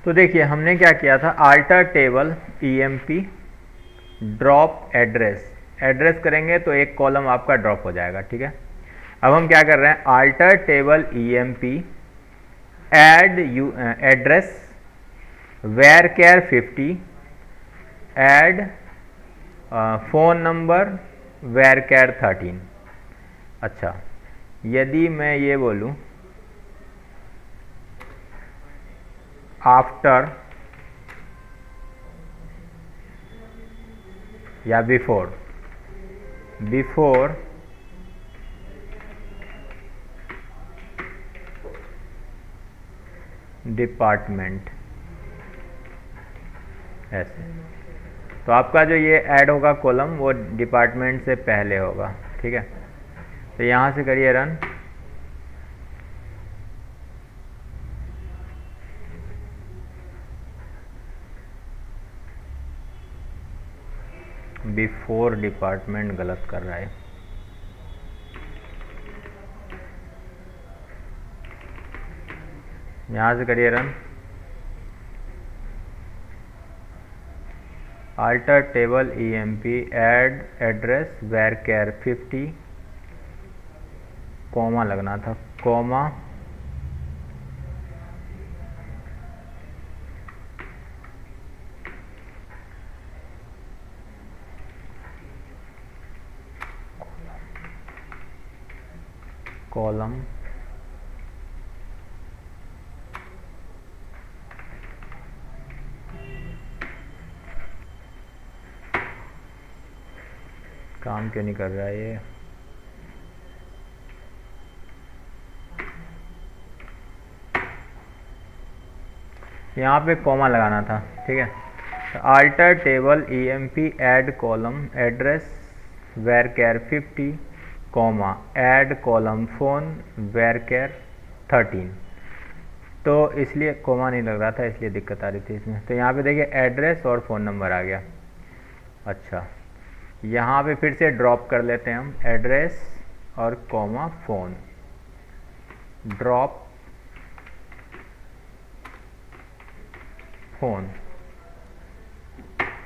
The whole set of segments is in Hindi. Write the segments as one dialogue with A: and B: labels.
A: तो देखिए हमने क्या किया था, alter table EMP drop address, address करेंगे तो एक कॉलम आपका ड्रॉप हो जाएगा, ठीक है। अब हम क्या कर रहे हैं, alter table EMP add address varchar 50 add phone number varchar 13। अच्छा, यदि मैं ये बोलूँ आफ्टर या बिफोर, बिफोर डिपार्टमेंट, ऐसे, तो आपका जो ये ऐड होगा कॉलम वो डिपार्टमेंट से पहले होगा, ठीक है। तो यहाँ से करिए रन, बिफोर डिपार्टमेंट गलत कर रहा है। यहाँ से करिए run, alter table EMP add address varchar 50, comma लगना था, कॉमा कॉलम काम क्यों नहीं कर रहा है ये, यहाँ पे कॉमा लगाना था, ठीक है। Alter table EMP add column address varchar 50 comma add column phone varchar 13। तो इसलिए कॉमा नहीं लग रहा था, इसलिए दिक्कत आ रही थी इसमें। तो यहाँ पे देखिए एड्रेस और फ़ोन नंबर आ गया। अच्छा, यहाँ पे फिर से ड्रॉप कर लेते हैं हम, एड्रेस और comma phone, drop phone,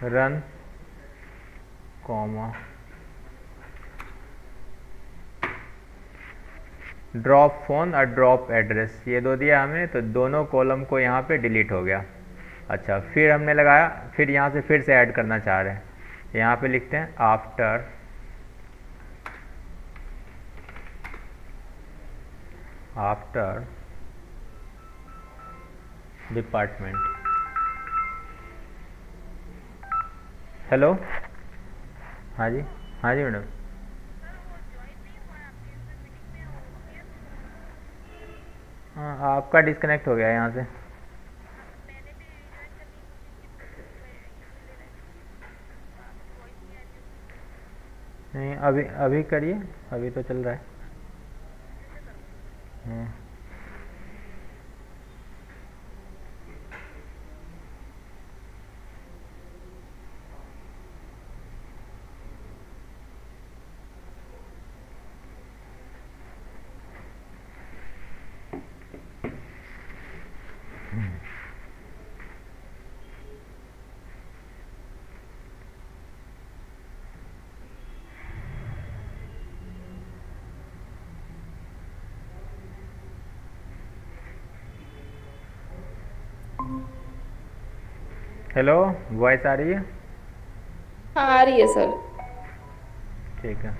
A: run, comma drop phone और ड्रॉप एड्रेस, ये दो दिया हमने, तो दोनों कॉलम को यहाँ पे डिलीट हो गया। अच्छा, फिर हमने लगाया, फिर यहाँ से फिर से ऐड करना चाह रहे हैं, यहाँ पे लिखते हैं आफ्टर डिपार्टमेंट। हेलो, हाँ जी, हाँ जी मैडम। हाँ, आपका डिस्कनेक्ट हो गया यहाँ से। नहीं, अभी अभी करिए, अभी तो चल रहा है। हेलो, वॉइस आ रही है?
B: हाँ आ रही है सर।
A: ठीक है,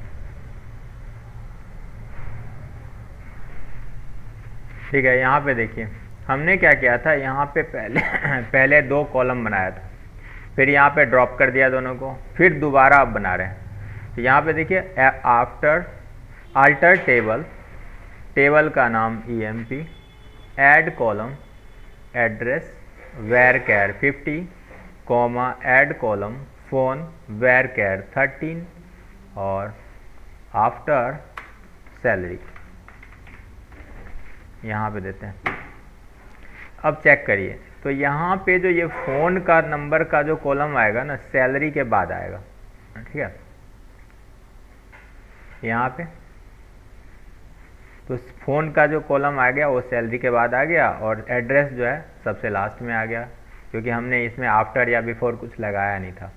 A: ठीक है। यहाँ पे देखिए हमने क्या किया था, यहाँ पे पहले पहले दो कॉलम बनाया था, फिर यहाँ पे ड्रॉप कर दिया दोनों को, फिर दोबारा अब बना रहे हैं। तो यहाँ पे देखिए आफ्टर अल्टर टेबल, टेबल का नाम EMP, add column address varchar 50 comma add column phone varchar 13 और आफ्टर सैलरी यहाँ पे देते हैं। अब चेक करिए, तो यहाँ पे जो ये फ़ोन का नंबर का जो कॉलम आएगा ना, सैलरी के बाद आएगा, ठीक है। यहाँ पे तो फ़ोन का जो कॉलम आ गया वो सैलरी के बाद आ गया, और एड्रेस जो है सबसे लास्ट में आ गया, क्योंकि हमने इसमें आफ्टर या बिफोर कुछ लगाया नहीं था।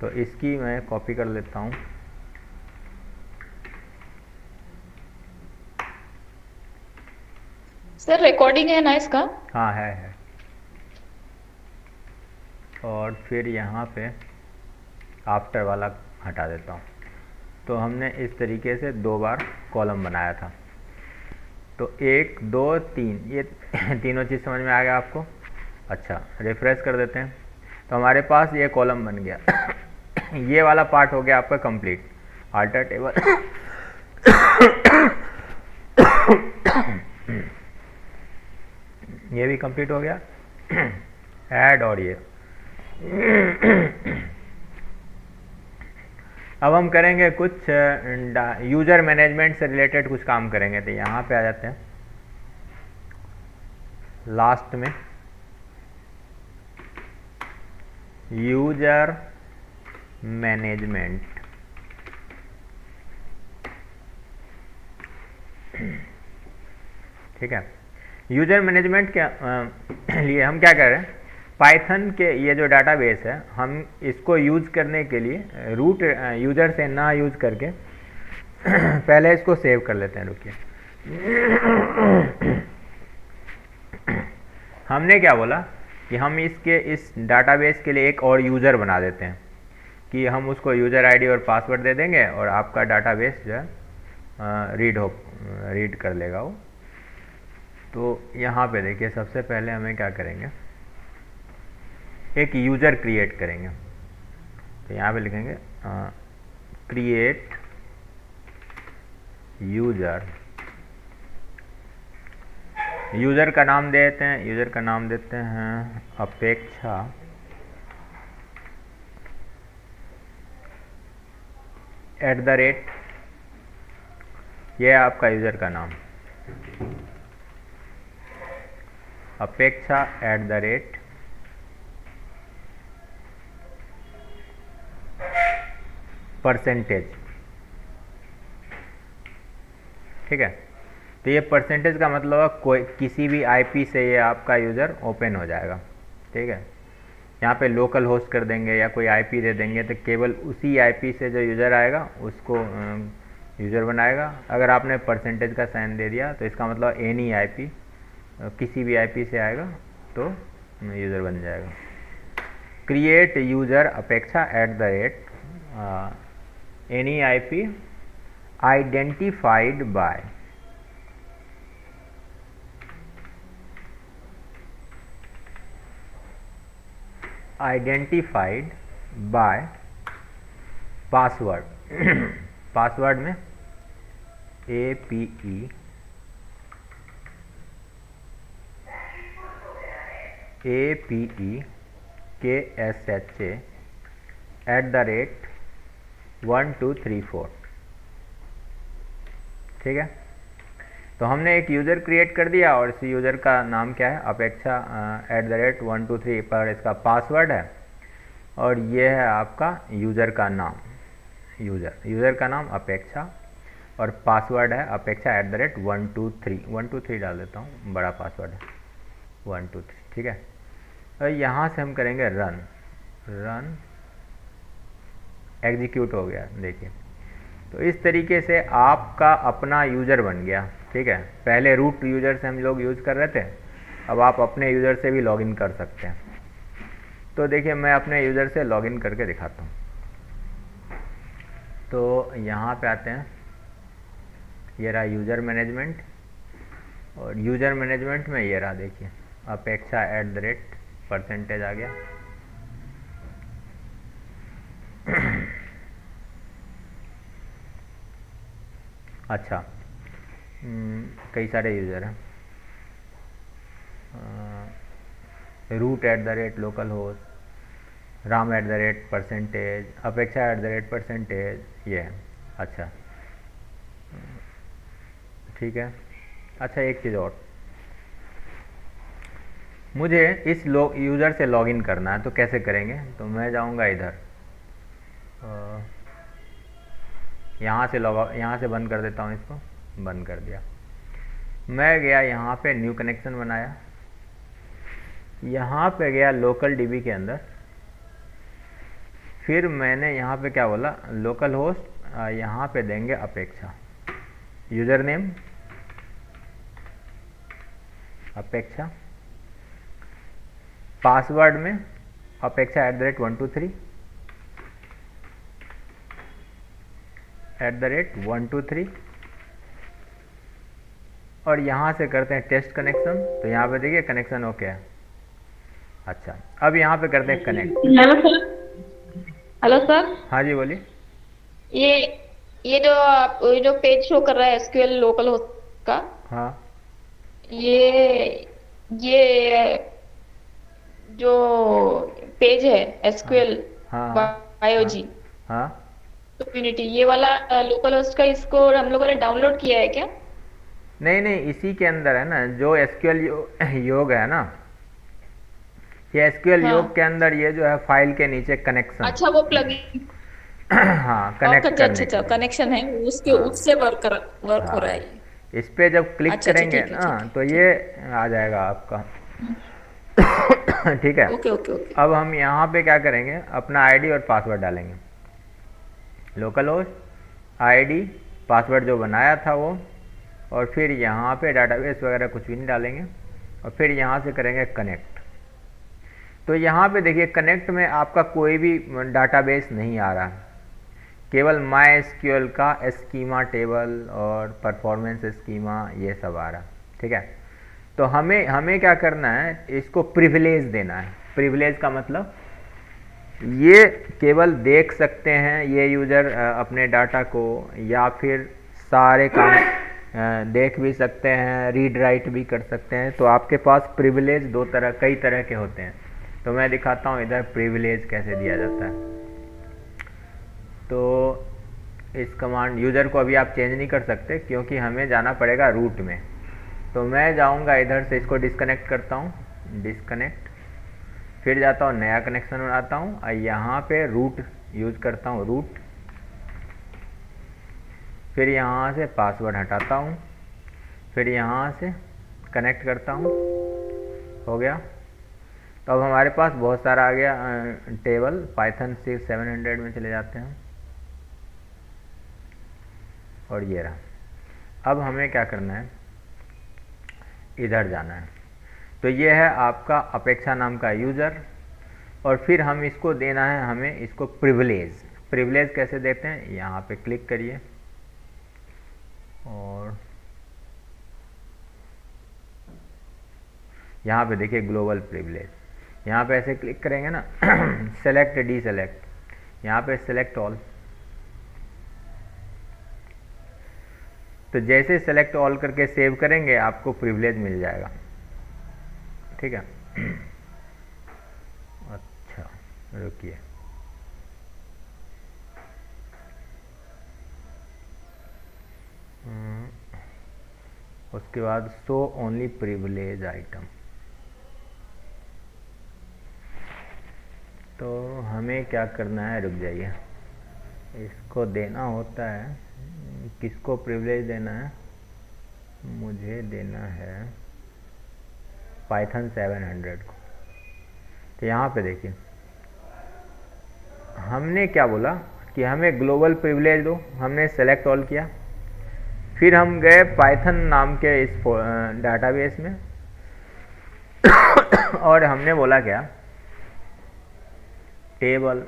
A: तो इसकी मैं कॉपी कर लेता हूँ।
B: सर रिकॉर्डिंग है ना इसका?
A: हाँ है। और फिर यहाँ पे आफ्टर वाला हटा देता हूँ। तो हमने इस तरीके से 2 बार कॉलम बनाया था। तो 1 2 3 ये तीनों चीज़ समझ में आ गया आपको? अच्छा, रिफ्रेश कर देते हैं। तो हमारे पास ये कॉलम बन गया। ये वाला पार्ट हो गया आपका कंप्लीट। अल्टर टेबल ये भी कंप्लीट हो गया। ऐड और ये अब हम करेंगे कुछ यूज़र मैनेजमेंट से रिलेटेड कुछ काम करेंगे। तो यहाँ पे आ जाते हैं लास्ट में, यूज़र मैनेजमेंट। ठीक है, यूज़र मैनेजमेंट के लिए हम क्या कर रहे हैं, पाइथन के ये जो डाटाबेस है हम इसको यूज़ करने के लिए रूट यूज़र से ना यूज़ करके पहले इसको सेव कर लेते हैं। रुकिए, हमने क्या बोला कि हम इस डाटाबेस के लिए एक और यूज़र बना देते हैं, कि हम उसको यूज़र आईडी और पासवर्ड दे देंगे और आपका डाटाबेस जो है रीड कर लेगा वो। तो यहाँ पे देखिए, सबसे पहले हमें क्या करेंगे, एक यूज़र क्रिएट करेंगे। तो यहाँ पे लिखेंगे क्रिएट यूज़र। यूज़र का नाम देते हैं, यूज़र का नाम देते हैं अपेक्षा @ ये है आपका यूज़र का नाम, अपेक्षा @ %। ठीक है, तो ये % का मतलब है कोई किसी भी आईपी से ये आपका यूज़र ओपन हो जाएगा। ठीक है, यहाँ पे लोकल होस्ट कर देंगे या कोई आईपी दे देंगे, तो केवल उसी आईपी से जो यूज़र आएगा उसको यूज़र बनाएगा। अगर आपने % का साइन दे दिया तो इसका मतलब एनी आईपी, किसी भी आईपी से आएगा तो यूज़र बन जाएगा। क्रिएट यूज़र अपेक्षा @ any IP identified by password. Password में APE KSHA @1234। ठीक है, तो हमने एक यूज़र क्रिएट कर दिया और इस यूज़र का नाम क्या है, अपेक्षा @123 पर इसका पासवर्ड है, और ये है आपका यूज़र का नाम। यूज़र का नाम अपेक्षा और पासवर्ड है अपेक्षा @123 डाल देता हूँ, बड़ा पासवर्ड है 123। ठीक है, और यहाँ से हम करेंगे रन एग्जीक्यूट हो गया। देखिए, तो इस तरीके से आपका अपना यूज़र बन गया। ठीक है, पहले रूट यूज़र से हम लोग यूज़ कर रहे थे, अब आप अपने यूज़र से भी लॉगिन कर सकते हैं। तो देखिए, मैं अपने यूज़र से लॉगिन करके दिखाता हूँ। तो यहाँ पे आते हैं, ये रहा यूज़र मैनेजमेंट, और यूज़र मैनेजमेंट में ये रहा, देखिए अपेक्षा @ % आ गया। अच्छा, कई सारे यूज़र हैं, रूट @ लोकल होस्ट, राम @ %, अपेक्षा @ %, ये है। अच्छा, ठीक है। अच्छा, एक चीज़ और, मुझे इस यूज़र से लॉगिन करना है, तो कैसे करेंगे? तो मैं जाऊंगा इधर, यहाँ से बंद कर देता हूँ, इसको बंद कर दिया। मैं गया यहाँ पे न्यू कनेक्शन बनाया, यहाँ पे गया लोकल डीबी के अंदर, फिर मैंने यहाँ पे क्या बोला, लोकल होस्ट, यहाँ पे देंगे अपेक्षा, यूज़र नेम अपेक्षा, पासवर्ड में अपेक्षा @123 @123, और यहाँ से करते हैं टेस्ट कनेक्शन। तो यहाँ पे देखिए कनेक्शन ओके है। अच्छा, अब यहाँ पे करते हैं connect.
B: Hello sir. Hello sir.
A: हाँ जी बोलिए।
B: ये ये जो पेज शो कर रहा है एसक्यूएल लोकल होस्ट का,
A: हाँ
B: ये जो पेज है
A: हाँ
B: एसक्यूएल
A: हाँ हाँ
B: बायोजी
A: हाँ।
B: कम्युनिटी, ये वाला लोकल होस्ट का, इसको हम लोगों ने डाउनलोड किया है क्या?
A: नहीं नहीं, इसी के अंदर है ना जो एसक्यूएल योग है ना, ये एसक्यूएल योग के
B: हाँ।
A: अंदर ये जो है फाइल के नीचे कनेक्शन।
B: अच्छा, वो प्लगइन।
A: हाँ,
B: अच्छा
A: कनेक्ट
B: अच्छा
A: करने के
B: अच्छा,
A: लिए।
B: कनेक्शन है उसके,
A: हाँ
B: उससे वर्क हो रहा है
A: हाँ,
B: ये।
A: इस पे जब क्लिक
B: अच्छा अच्छा,
A: करेंगे
B: ठीक है
A: ना
B: ठीक है
A: तो
B: ठीक
A: ये आ जाएगा आपका। ठीक है।
B: है। Okay okay okay.
A: अब हम यहाँ पे क्या करेंगे, अपना आईडी और पासवर्ड डालेंगे, लोकल होस्ट आईडी पासवर्ड जो बनाया था वो, और फिर यहाँ पे डाटाबेस वगैरह कुछ भी नहीं डालेंगे, और फिर यहाँ से करेंगे कनेक्ट। तो यहाँ पे देखिए कनेक्ट में आपका कोई भी डाटाबेस नहीं आ रहा, केवल माई एसक्यूएल का स्कीमा टेबल और परफॉर्मेंस स्कीमा ये सब आ रहा। ठीक है, तो हमें हमें क्या करना है, इसको प्रिविलेज देना है। प्रिविलेज का मतलब ये केवल देख सकते हैं ये यूज़र अपने डाटा को, या फिर सारे काम देख भी सकते हैं, रीड राइट भी कर सकते हैं। तो आपके पास प्रिविलेज कई तरह के होते हैं। तो मैं दिखाता हूँ इधर प्रिविलेज कैसे दिया जाता है। तो इस कमांड यूज़र को अभी आप चेंज नहीं कर सकते क्योंकि हमें जाना पड़ेगा रूट में। तो मैं जाऊंगा इधर से, इसको डिस्कनेक्ट करता हूँ, डिस्कनेक्ट, फिर जाता हूँ नया कनेक्शन बनाता हूँ और यहाँ पे रूट यूज करता हूँ, रूट, फिर यहाँ से पासवर्ड हटाता हूँ, फिर यहाँ से कनेक्ट करता हूँ, हो गया। तो अब हमारे पास बहुत सारा आ गया टेबल। पाइथन 700 में चले जाते हैं और ये रहा। अब हमें क्या करना है, इधर जाना है। तो ये है आपका अपेक्षा नाम का यूज़र, और फिर हम इसको देना है, हमें इसको प्रिविलेज। प्रिविलेज कैसे देते हैं, यहाँ पे क्लिक करिए और यहाँ पे देखिए ग्लोबल प्रिविलेज, यहाँ पे ऐसे क्लिक करेंगे ना सेलेक्ट डी सेलेक्ट, यहाँ पे सेलेक्ट ऑल। तो जैसे सेलेक्ट ऑल करके सेव करेंगे आपको प्रिविलेज मिल जाएगा। ठीक है। अच्छा रुकिए, उसके बाद शो ओनली प्रिविलेज आइटम। तो हमें क्या करना है, रुक जाइए, इसको देना होता है, किसको प्रिविलेज देना है, मुझे देना है पाइथन 700 को। तो यहाँ पे देखिए हमने क्या बोला कि हमें ग्लोबल प्रिविलेज दो, हमने सेलेक्ट ऑल किया, फिर हम गए पाइथन नाम के इस डाटाबेस में और हमने बोला क्या, टेबल।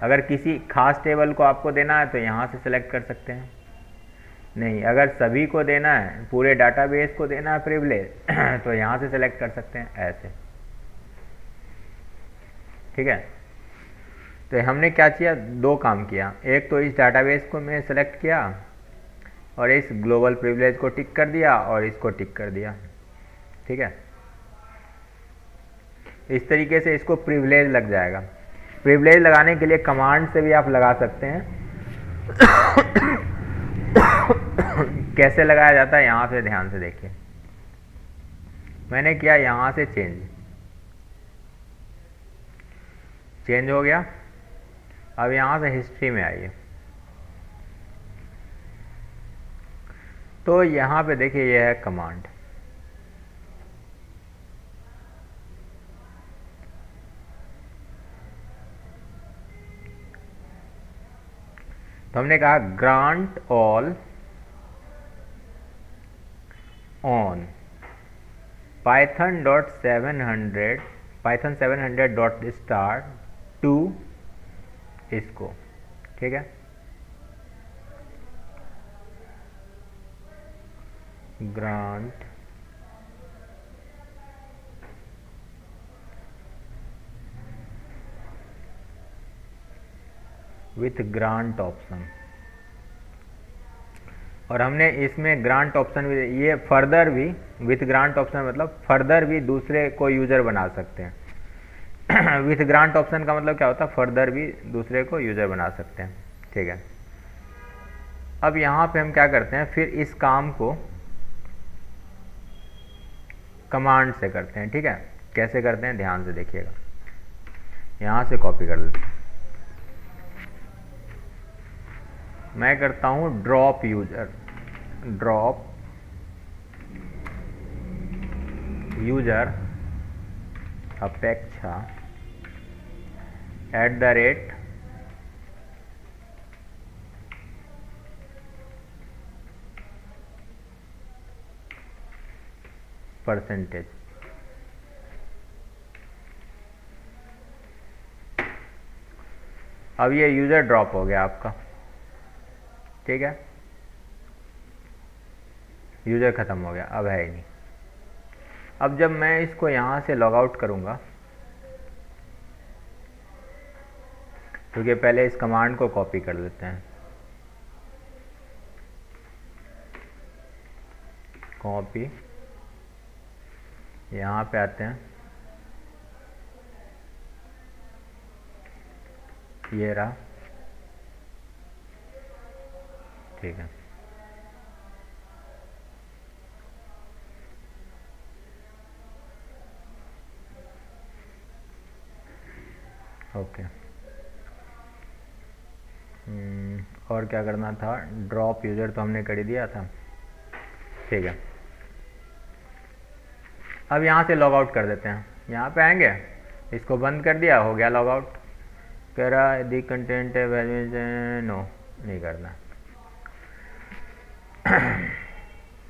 A: अगर किसी खास टेबल को आपको देना है तो यहाँ से सेलेक्ट कर सकते हैं, नहीं अगर सभी को देना है, पूरे डाटाबेस को देना है प्रिविलेज तो यहाँ से सेलेक्ट कर सकते हैं ऐसे। ठीक है, तो हमने क्या किया, दो काम किया, एक तो इस डाटाबेस को मैं सेलेक्ट किया और इस ग्लोबल प्रिविलेज को टिक कर दिया और इसको टिक कर दिया। ठीक है, इस तरीके से इसको प्रिविलेज लग जाएगा। प्रिविलेज लगाने के लिए कमांड से भी आप लगा सकते हैं। कैसे लगाया जाता है, यहाँ से ध्यान से देखिए, मैंने किया यहाँ से चेंज हो गया। अब यहाँ से हिस्ट्री में आइए, तो यहाँ पे देखिए ये है कमांड। तो हमने कहा grant all on python.700 python700.start to इसको, ठीक है, ग्रांट विथ ग्रांट ऑप्शन। और हमने इसमें ग्रांट ऑप्शन भी, ये फर्दर भी विथ ग्रांट ऑप्शन मतलब फर्दर भी दूसरे को यूज़र बना सकते हैं। विथ ग्रांट ऑप्शन का मतलब क्या होता है, फर्दर भी दूसरे को यूज़र बना सकते हैं, ठीक है। अब यहाँ पे हम क्या करते हैं, फिर इस काम को कमांड से करते हैं, ठीक है। कैसे करते हैं ध्यान से देखिएगा, यहाँ से कॉपी कर लेते हैं। मैं करता हूँ ड्रॉप यूजर, ड्रॉप यूजर अपेक्षा @ %। अब ये यूजर ड्रॉप हो गया आपका, ठीक है, यूजर ख़त्म हो गया, अब है ही नहीं। अब जब मैं इसको यहाँ से लॉग आउट करूँगा, क्योंकि पहले इस कमांड को कॉपी कर लेते हैं, कॉपी, यहाँ पे आते हैं, ये रहा, ठीक है। ओके, और क्या करना था, ड्रॉप यूज़र तो हमने कर ही दिया था, ठीक है। अब यहाँ से लॉग आउट कर देते हैं, यहाँ पे आएंगे, इसको बंद कर दिया, हो गया लॉग आउट। कह रहा यदि कंटेंट वैल्यू नो नहीं करना।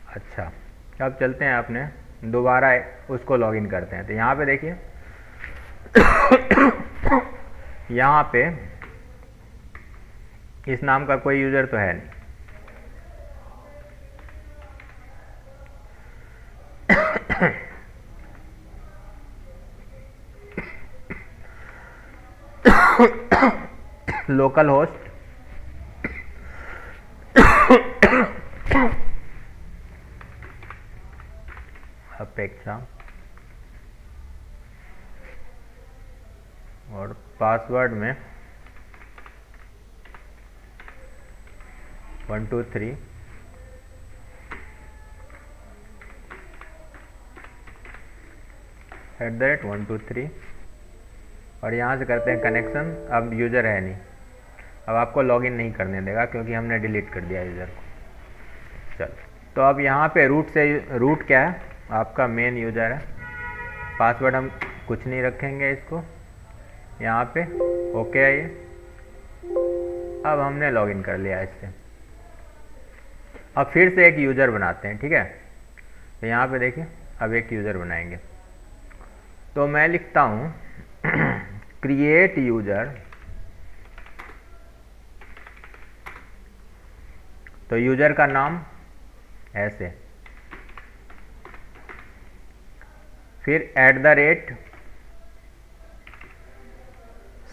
A: अच्छा, अब चलते हैं अपने, दोबारा उसको लॉगिन करते हैं। तो यहाँ पे देखिए, यहाँ पे इस नाम का कोई यूज़र तो है नहीं। लोकल होस्ट अपेक्षा और पासवर्ड में 123 @123 और यहाँ से करते हैं कनेक्शन। अब यूज़र है नहीं, अब आपको लॉगिन नहीं करने देगा क्योंकि हमने डिलीट कर दिया यूज़र को। चलो, तो अब यहाँ पे रूट से, रूट क्या है आपका, मेन यूज़र है। पासवर्ड हम कुछ नहीं रखेंगे, इसको यहाँ पे ओके है ये। अब हमने लॉगिन कर लिया इससे। अब फिर से एक यूज़र बनाते हैं, ठीक है। तो यहाँ पे देखिए, अब एक यूज़र बनाएंगे। तो मैं लिखता हूँ क्रिएट यूज़र। तो यूज़र का नाम ऐसे, फिर @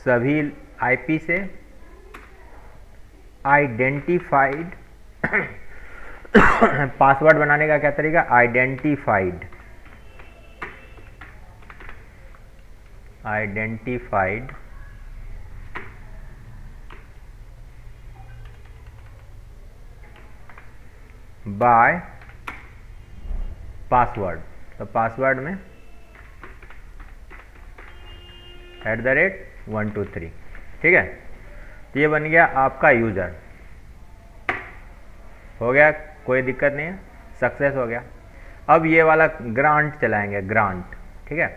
A: सभी IP से आइडेंटिफाइड। पासवर्ड बनाने का क्या तरीका, आइडेंटिफाइड बाय पासवर्ड। तो पासवर्ड में @123, ठीक है। तो ये बन गया आपका यूज़र, हो गया कोई दिक्कत नहीं है, सक्सेस हो गया। अब ये वाला ग्रांट चलाएंगे, ग्रांट, ठीक है।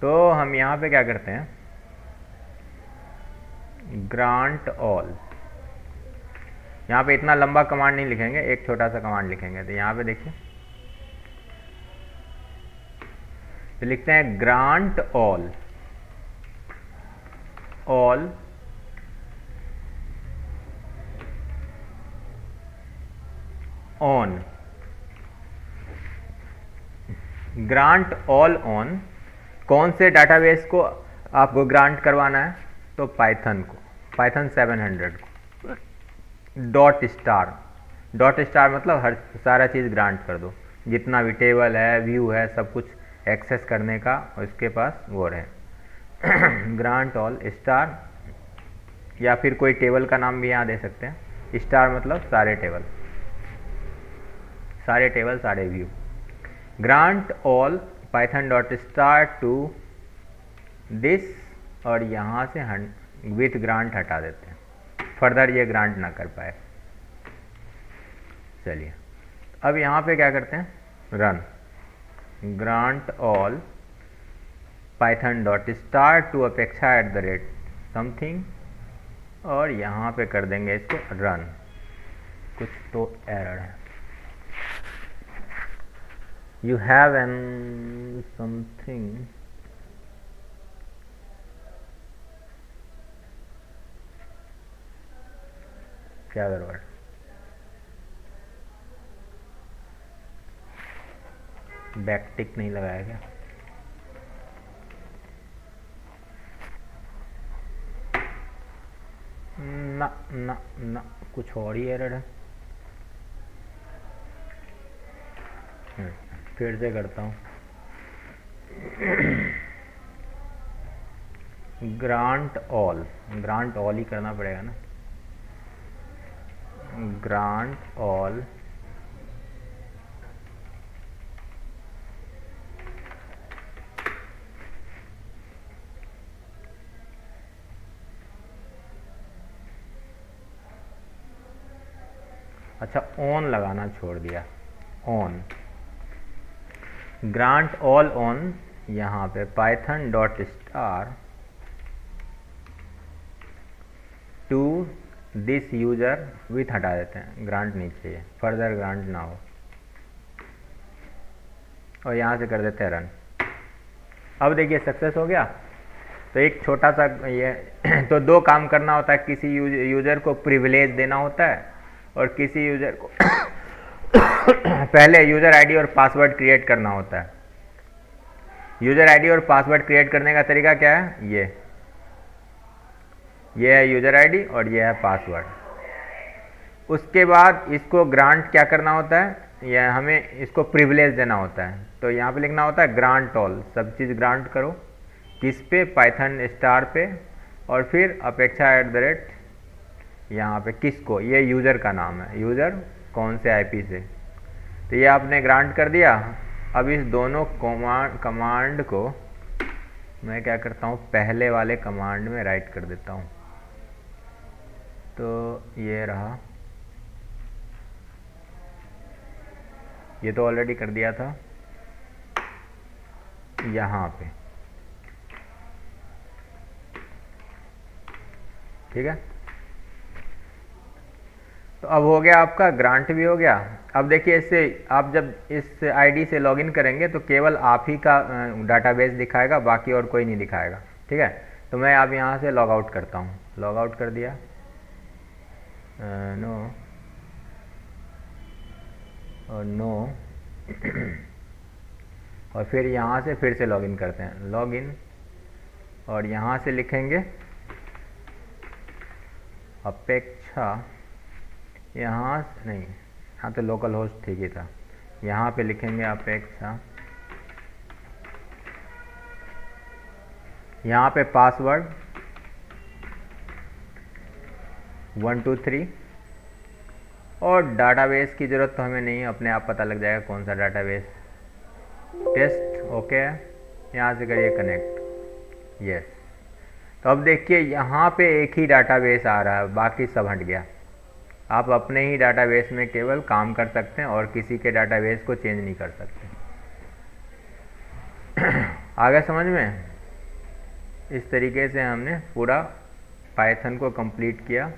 A: तो हम यहाँ पे क्या करते हैं, ग्रांट ऑल। यहाँ पे इतना लंबा कमांड नहीं लिखेंगे, एक छोटा सा कमांड लिखेंगे। तो यहाँ पे देखिए, तो लिखते हैं grant all, all on, grant all on. कौन से डाटाबेस को आपको ग्रांट करवाना है, तो पाइथन को, पाइथन 700 को। डॉट स्टार, डॉट स्टार मतलब हर सारा चीज़ ग्रांट कर दो, जितना भी टेबल है, व्यू है, सब कुछ एक्सेस करने का उसके पास वो रहे। ग्रांट ऑल स्टार, या फिर कोई टेबल का नाम भी यहाँ दे सकते हैं। स्टार मतलब सारे टेबल, सारे टेबल, सारे view. Grant all Python dot star to this, और यहाँ से विथ ग्रांट हटा देते हैं, फर्दर ये ग्रांट ना कर पाए। चलिए अब यहाँ पे क्या करते हैं, run grant all Python dot star to Apeksha at the rate something, और यहाँ पे कर देंगे इसको रन। कुछ तो एरर है, यू हैव एन समथिंग, क्या गड़बड़, बैकटिक नहीं लगाया क्या? ना ना ना, कुछ और ही एरर है। फिर से करता हूँ, grant all, grant all he करना पड़ेगा ना, ग्रांट ऑल अच्छा ऑन लगाना छोड़ दिया, ऑन, ग्रांट ऑल ऑन। यहाँ पे Python dot star to this user with हटा देते हैं, ग्रांट नहीं चाहिए, फर्दर ग्रांट ना हो, और यहाँ से कर देते हैं रन। अब देखिए सक्सेस हो गया। तो एक छोटा सा ये तो दो काम करना होता है, किसी यूजर को प्रिविलेज देना होता है, और किसी यूजर को पहले यूजर आईडी और पासवर्ड क्रिएट करना होता है। यूजर आईडी और पासवर्ड क्रिएट करने का तरीका क्या है, ये है यूजर आईडी और ये है पासवर्ड। उसके बाद इसको ग्रांट क्या करना होता है, यह हमें इसको प्रिविलेज देना होता है। तो यहाँ पे लिखना होता है ग्रांट ऑल, सब चीज़ ग्रांट करो, किस पे, पाइथन स्टार पे, और फिर अपेक्षा एट द रेट, यहाँ पे किसको, ये यूज़र का नाम है, यूज़र कौन से आईपी से, तो ये आपने ग्रांट कर दिया। अब इस दोनों कमांड को मैं क्या करता हूँ, पहले वाले कमांड में राइट कर देता हूँ। तो ये रहा, ये तो ऑलरेडी कर दिया था यहाँ पे, ठीक है। तो अब हो गया आपका, ग्रांट भी हो गया। अब देखिए इससे आप जब इस आईडी से लॉगिन करेंगे तो केवल आप ही का डाटाबेस दिखाएगा, बाकी और कोई नहीं दिखाएगा, ठीक है। तो मैं अब यहाँ से लॉग आउट करता हूँ, लॉग आउट कर दिया, नो और नो और फिर यहाँ से फिर से लॉगिन करते हैं, लॉगिन, और यहाँ से लिखेंगे अपेक्षा, यहाँ नहीं, यहाँ तो लोकल होस्ट ठीक ही था, यहाँ पे लिखेंगे अपेक्षा, यहाँ पे पासवर्ड 1 2 3, और डाटाबेस की ज़रूरत तो हमें नहीं है, अपने आप पता लग जाएगा कौन सा डाटाबेस, टेस्ट, ओके है। यहाँ से करिए कनेक्ट, यस। तो अब देखिए यहाँ पे एक ही डाटाबेस आ रहा है, बाकी सब हट गया। आप अपने ही डाटाबेस में केवल काम कर सकते हैं और किसी के डाटाबेस को चेंज नहीं कर सकते। आगे समझ में? इस तरीके से हमने पूरा पाइथन को कंप्लीट किया।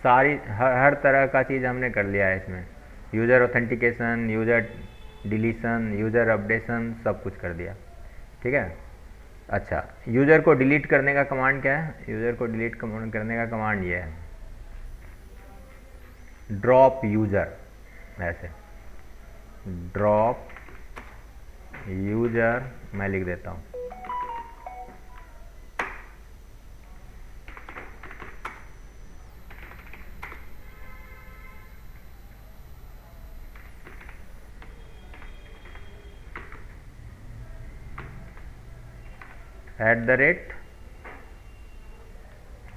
A: सारी हर तरह का चीज़ हमने कर लिया है इसमें। User authentication, user deletion, user updation, सब कुछ कर दिया। ठीक है। अच्छा, यूज़र को डिलीट करने का कमांड क्या है? यूज़र को डिलीट करने का कमांड ये है, ड्रॉप यूज़र। ऐसे ड्रॉप यूज़र मैं लिख देता हूँ। @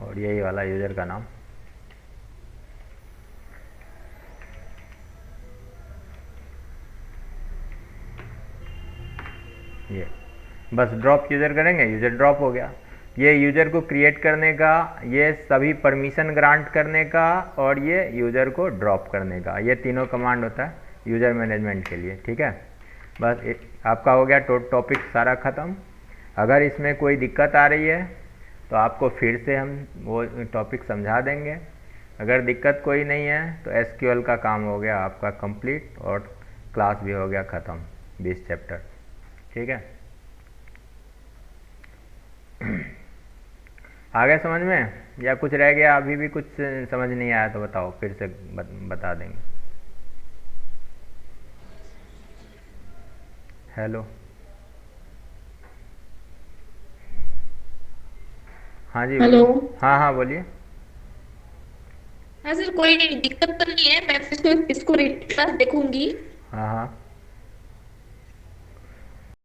A: और यही वाला यूज़र का नाम। ये बस ड्रॉप यूज़र करेंगे, यूज़र ड्रॉप हो गया। ये यूज़र को क्रिएट करने का, ये सभी परमिशन ग्रांट करने का, और ये यूज़र को ड्रॉप करने का, ये तीनों कमांड होता है यूज़र मैनेजमेंट के लिए। ठीक है। बस आपका हो गया टॉपिक सारा ख़त्म। अगर इसमें कोई दिक्कत आ रही है तो आपको फिर से हम वो टॉपिक समझा देंगे। अगर दिक्कत कोई नहीं है तो एसक्यूएल का काम हो गया आपका कंप्लीट और क्लास भी हो गया ख़त्म, 20 चैप्टर। ठीक है। आगे समझ में या कुछ रह गया? अभी भी कुछ समझ नहीं आया तो बताओ, फिर से बता देंगे। हेलो, हाँ जी
B: हेलो।
A: बोलिए। हाँ हाँ बोलिए।
B: हाँ सर, कोई दिक्कत तो नहीं है, मैं फिर इसको रिक्लास देखूंगी।
A: हाँ हाँ